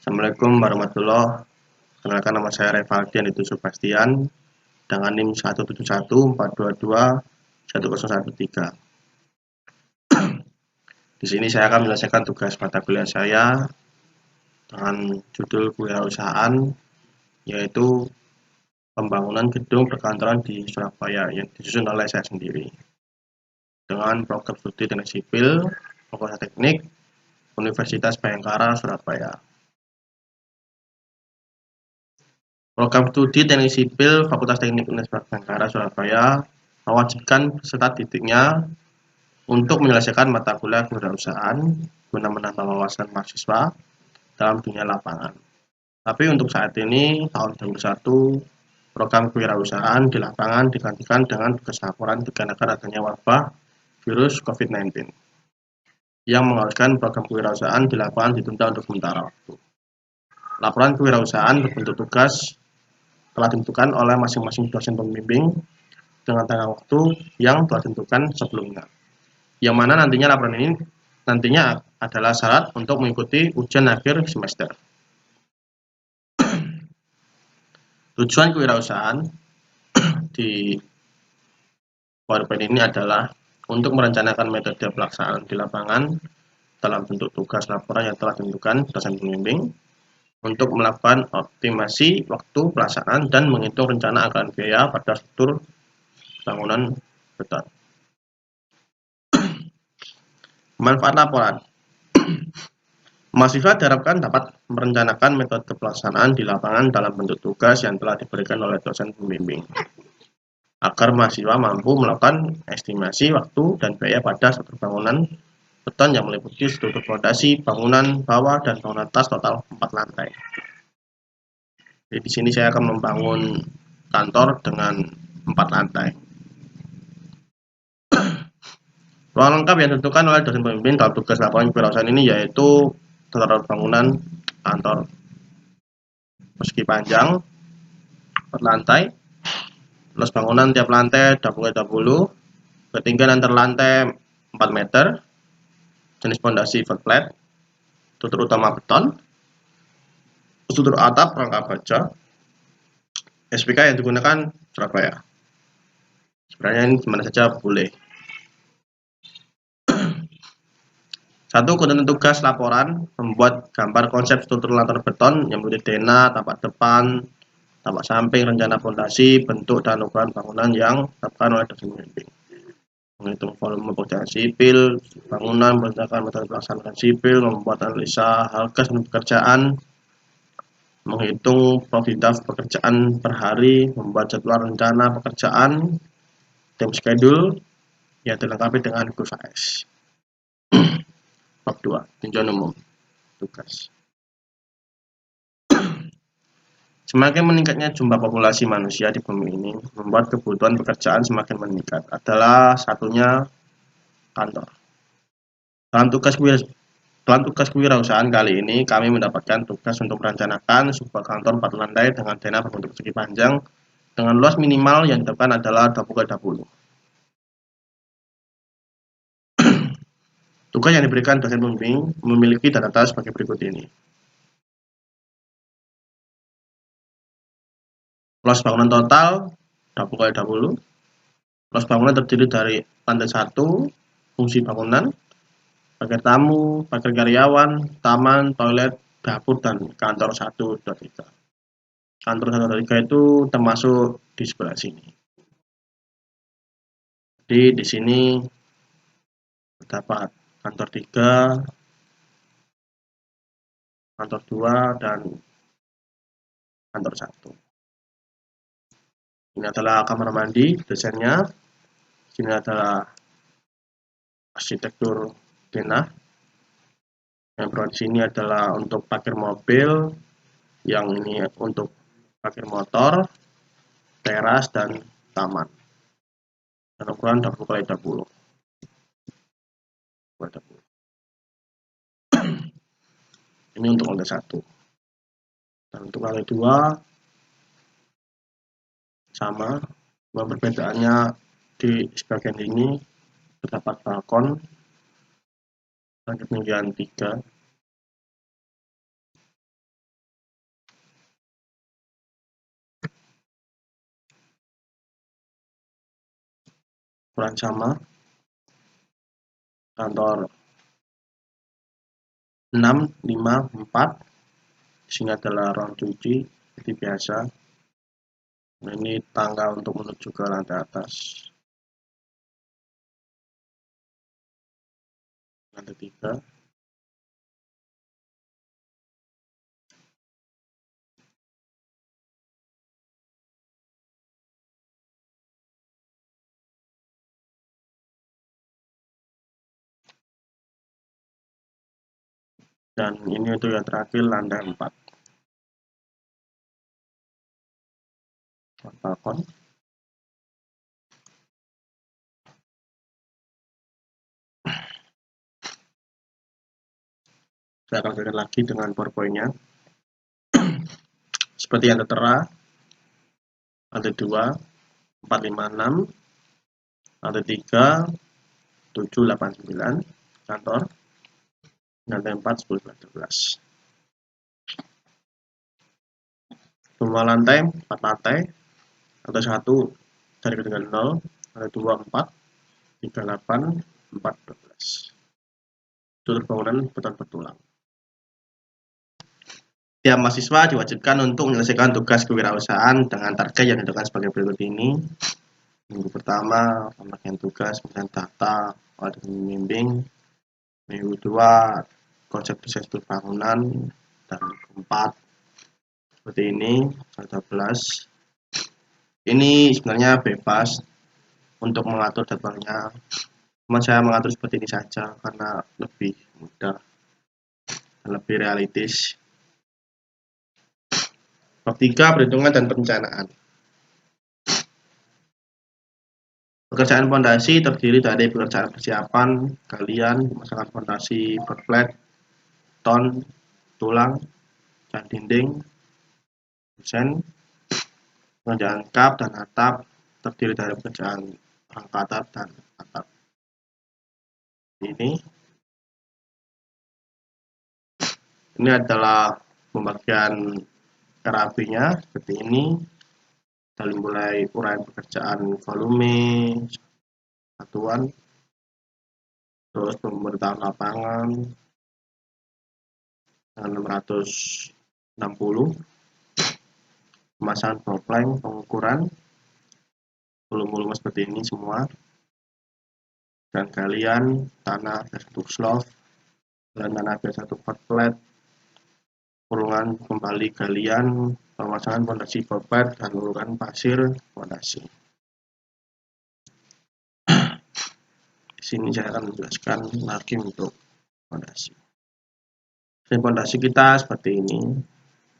Assalamualaikum warahmatullahi wabarakatuh. Kenalkan, nama saya Revaldian itu Sebastian dengan NIM 17142210113. Di sini saya akan menyelesaikan tugas mata kuliah saya dengan judul kewirausahaan, yaitu pembangunan gedung perkantoran di Surabaya yang disusun oleh saya sendiri dengan program studi teknik sipil Fakultas Teknik Universitas Bhayangkara Surabaya. Program studi teknik sipil Fakultas Teknik Universitas Bhayangkara Surabaya mewajibkan peserta didiknya untuk menyelesaikan mata kuliah kewirausahaan guna menambah wawasan mahasiswa dalam dunia lapangan. Tapi untuk saat ini, tahun 2021, program kewirausahaan di lapangan digantikan dengan tugas laporan dikarenakan adanya wabah virus COVID-19 yang mengharuskan program kewirausahaan di lapangan ditunda untuk sementara waktu. Laporan kewirausahaan berbentuk tugas telah ditentukan oleh masing-masing dosen pembimbing dengan tengah waktu yang telah ditentukan sebelumnya. Yang mana nantinya laporan ini adalah syarat untuk mengikuti ujian akhir semester. Tujuan kewirausahaan di PowerPoint ini adalah untuk merencanakan metode pelaksanaan di lapangan dalam bentuk tugas laporan yang telah ditentukan dosen pembimbing untuk melakukan optimasi waktu pelaksanaan dan menghitung rencana anggaran biaya pada struktur bangunan beton. Manfaat laporan. Mahasiswa diharapkan dapat merencanakan metode pelaksanaan di lapangan dalam bentuk tugas yang telah diberikan oleh dosen pembimbing, agar mahasiswa mampu melakukan estimasi waktu dan biaya pada struktur bangunan beton yang meliputi struktur fondasi, bangunan bawah, dan bangunan atas total 4 lantai. Jadi di sini saya akan membangun kantor dengan 4 lantai. Ruang lengkap yang ditentukan oleh dosen pembimbing dalam tugas laporan kewirausahaan ini yaitu tata bangunan kantor persegi panjang per lantai, luas bangunan tiap lantai 20 ketinggian antar lantai 4 meter, jenis fondasi flat, struktur utama beton, struktur atap rangka baja, SPK yang digunakan Surabaya. Sebenarnya ini dimana saja boleh. 1. Konten tugas laporan membuat gambar konsep struktur lantai beton yang meliputi dena, tapak depan, tapak samping, rencana fondasi, bentuk dan ukuran bangunan yang ditetapkan oleh dosen pembimbing. Menghitung volume pekerjaan sipil, bangunan, berdasarkan metode pelaksanaan sipil, membuat analisa harga dan pekerjaan, menghitung profit pekerjaan per hari, membuat jadwal rencana pekerjaan, time schedule yang dilengkapi dengan Google AS. Bab 2. Tinjauan umum tugas. Semakin meningkatnya jumlah populasi manusia di bumi ini membuat kebutuhan pekerjaan semakin meningkat. Adalah satunya kantor. Dalam tugas kewirausahaan kali ini kami mendapatkan tugas untuk merencanakan sebuah kantor 4 lantai dengan dena berbentuk persegi panjang dengan luas minimal yang ditentukan adalah 20x20. Tugas yang diberikan dosen pembimbing memiliki data sebagai berikut ini. Luas bangunan total 20x20. Luas bangunan terdiri dari lantai 1, fungsi bangunan, pagar tamu, pagar karyawan, taman, toilet, dapur, dan kantor 1, 2, 3. Kantor 1, 2, 3 itu termasuk di sebelah sini. Jadi di sini terdapat kantor 3, kantor 2, dan kantor 1. Ini adalah kamar mandi desainnya. Sini adalah arsitektur denah. Yang berada di sini adalah untuk parkir mobil, yang ini untuk parkir motor, teras, dan taman. Dan ukuran 20x20. Ini untuk lantai 1. Dan untuk lantai 2 sama, perbedaannya di sebagian ini terdapat balkon dan ketinggian 3. ukuran sama, kantor 654. Di sini adalah ruang cuci seperti biasa. Nah, ini tangga untuk menuju ke lantai atas, lantai 3. Dan ini untuk yang terakhir lantai 4, balkon. Saya akan kerjakan lagi dengan PowerPoint-nya. Seperti yang tertera, lantai 2, 4, 5, 6, lantai 3, 7, 8, 9, kantor, lantai 4, 10, 12. Semua lantai, 4 lantai, lantai 1 dari dengan 0, lantai 2, 4, 3, 8, 4, 12. Struktur bangunan beton bertulang. Tiap mahasiswa diwajibkan untuk menyelesaikan tugas kewirausahaan dengan target yang ditentukan sebagai berikut ini. Minggu pertama, pembagian tugas, kemudian data, audit membimbing. Minggu 2, konsep desain struktur bangunan. Dan keempat, seperti ini, 12. Ini sebenarnya bebas untuk mengatur jadwalnya. Cuma saya mengatur seperti ini saja karena lebih mudah dan lebih realistis. Bab 3, perhitungan dan perencanaan. Pekerjaan fondasi terdiri dari pekerjaan persiapan, galian, pemasangan fondasi berflat, ton, tulang, cat dinding, desain. Pengerjaan kap dan atap terdiri dari pekerjaan rangka atap dan atap. Ini adalah pembagian RAB-nya seperti ini. Dari mulai uraian pekerjaan volume, satuan, terus pemerintahan lapangan dengan 660, pemasangan proplank, pengukuran volume seperti ini semua, dan galian tanah satu slov dan tanah biasa satu flat, urungan kembali galian, pemasangan fondasi berflat dan urungan pasir fondasi. Di sini saya akan menjelaskan lagi untuk fondasi. Fondasi kita seperti ini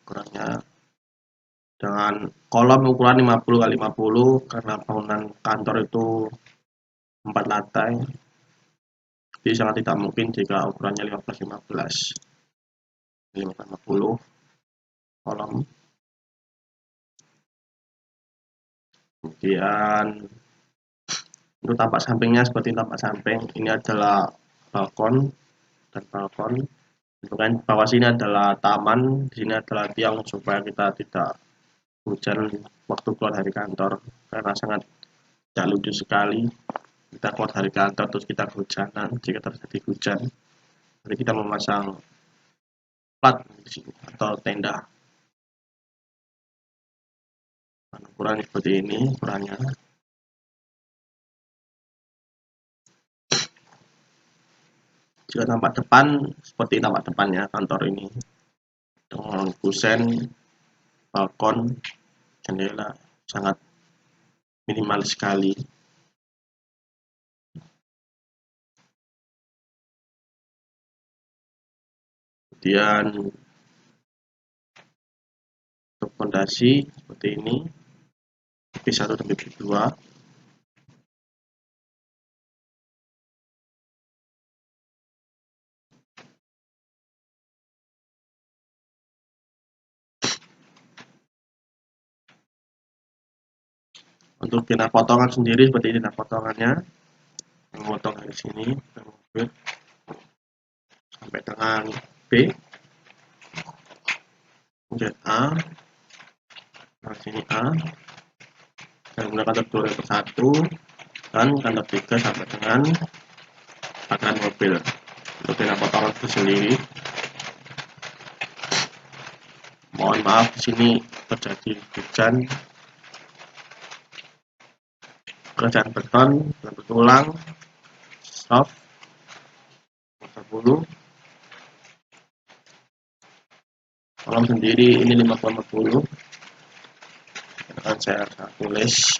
ukurannya, dengan kolom ukuran 50 x 50 karena bangunan kantor itu 4 lantai, jadi sangat tidak mungkin jika ukurannya 15-15. 50 kolom. Kemudian untuk tampak sampingnya seperti tampak samping, ini adalah balkon dan balkon. Kemudian bawah sini adalah taman, di sini adalah tiang supaya kita tidak hujan waktu keluar dari kantor, karena sangat tidak lucu sekali kita keluar dari kantor terus kita kehujanan. Jika terjadi hujan, jadi kita memasang plat di sini atau tenda. Ukuran seperti ini ukurannya. Jika tampak depan seperti tampak depannya kantor ini, dengan kusen, balkon, jendela sangat minimal sekali. Kemudian untuk fondasi seperti ini, B1 dan B2. Untuk dina potongan sendiri seperti ini dina potongannya, memotong dari sini sampai dengan B, kemudian A, dari sini A, dan menggunakan tutorial persatu, dan kantor 3 sampai dengan pakaian mobil. Untuk tingkat potongan tersendiri. Mohon maaf di sini terjadi hujan. Pekerjaan beton, bentuk tulang, soft, 40. Kolom sendiri ini 5,40. Akan saya tulis.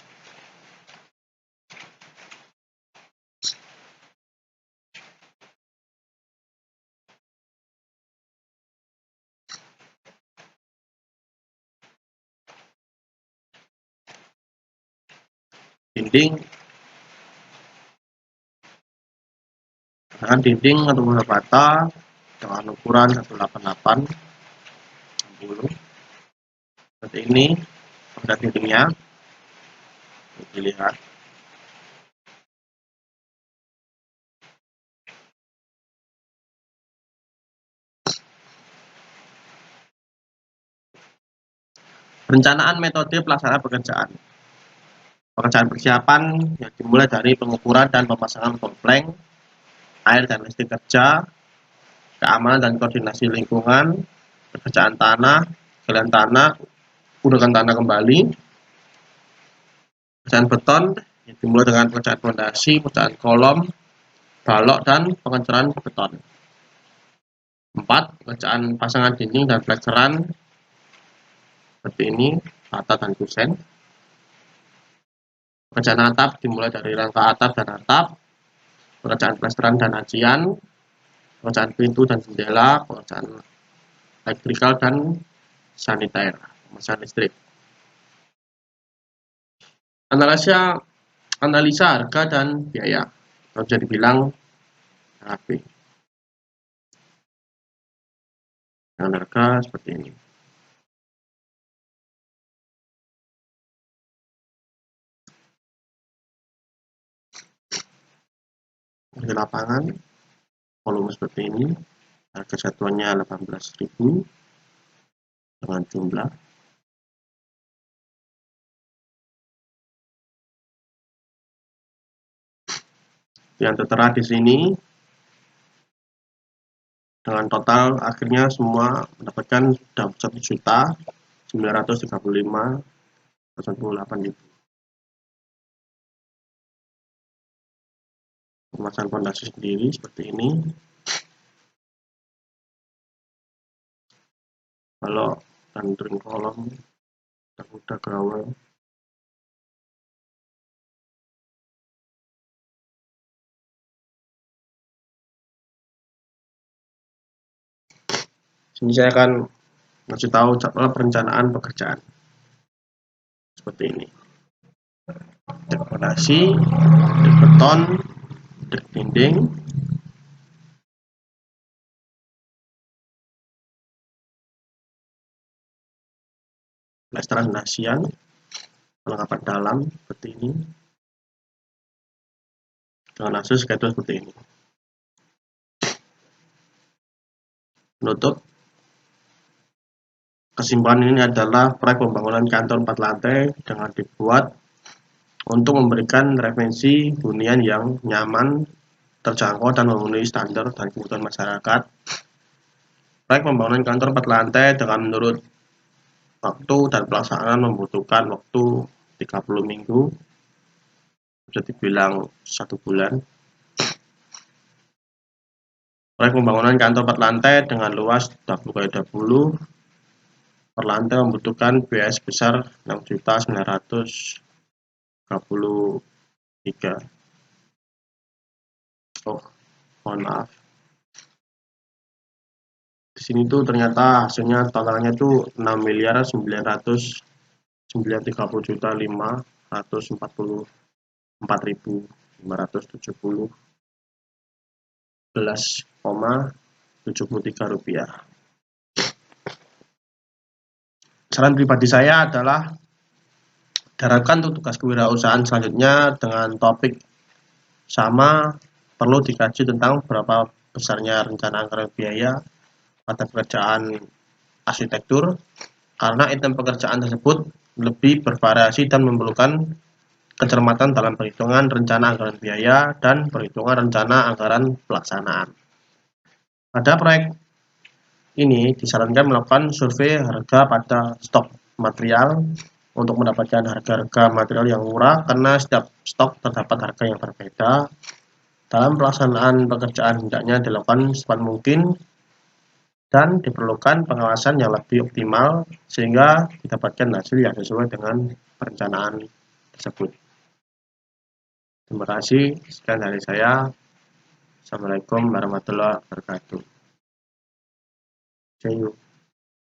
Dinding dengan dinding atau bata dengan ukuran 188 60. Seperti ini pada dindingnya dilihat. Perencanaan metode pelaksanaan pekerjaan. Pekerjaan persiapan yang dimulai dari pengukuran dan pemasangan kompleng, air dan listrik kerja, keamanan dan koordinasi lingkungan, pekerjaan tanah, galian tanah, udakan tanah kembali, pekerjaan beton yang dimulai dengan pekerjaan fondasi, pekerjaan kolom, balok dan pengecoran beton. 4. Pekerjaan pasangan dinding dan plesteran seperti ini, rata dan kusen. Pekerjaan atap dimulai dari rangka atap dan atap, pekerjaan plesteran dan acian, pekerjaan pintu dan jendela, pekerjaan elektrikal dan saniter, pemasangan listrik. Analisa harga dan biaya, atau bisa dibilang HB. Dengan harga seperti ini. Harga lapangan, volume seperti ini, harga satuannya 18.000 dengan jumlah. Yang tertera di sini dengan total akhirnya semua mendapatkan 1.935.000. Pemasangan fondasi sendiri seperti ini. Kalau dan kolom udah grower. Sini saya akan ngasih tahu jadwal perencanaan pekerjaan seperti ini. Dek fondasi, dek beton, dek dinding, plesteran nasian, perlengkapan dalam seperti ini, dengan hasil schedule seperti ini. Penutup. Kesimpulan ini adalah proyek pembangunan kantor 4 lantai dengan dibuat untuk memberikan referensi hunian yang nyaman, terjangkau dan memenuhi standar dan kebutuhan masyarakat. Proyek pembangunan kantor 4 lantai dengan menurut waktu dan pelaksanaan membutuhkan waktu 30 minggu, bisa dibilang 1 bulan. Proyek pembangunan kantor 4 lantai dengan luas 20x20 per lantai membutuhkan biaya sebesar 6.933. Oh, mohon maaf. Di sini tuh ternyata hasilnya totalnya tuh 6.934.570,11,73 rupiah. Saran pribadi saya adalah diharapkan untuk tugas kewirausahaan selanjutnya dengan topik sama, perlu dikaji tentang berapa besarnya rencana anggaran biaya pada pekerjaan arsitektur, karena item pekerjaan tersebut lebih bervariasi dan memerlukan kecermatan dalam perhitungan rencana anggaran biaya dan perhitungan rencana anggaran pelaksanaan. Pada proyek ini disarankan melakukan survei harga pada stok material untuk mendapatkan harga-harga material yang murah karena setiap stok terdapat harga yang berbeda. Dalam pelaksanaan pekerjaan hendaknya dilakukan secepat mungkin dan diperlukan pengawasan yang lebih optimal sehingga didapatkan hasil yang sesuai dengan perencanaan tersebut. Terima kasih, sekian dari saya. Assalamualaikum warahmatullahi wabarakatuh. See you.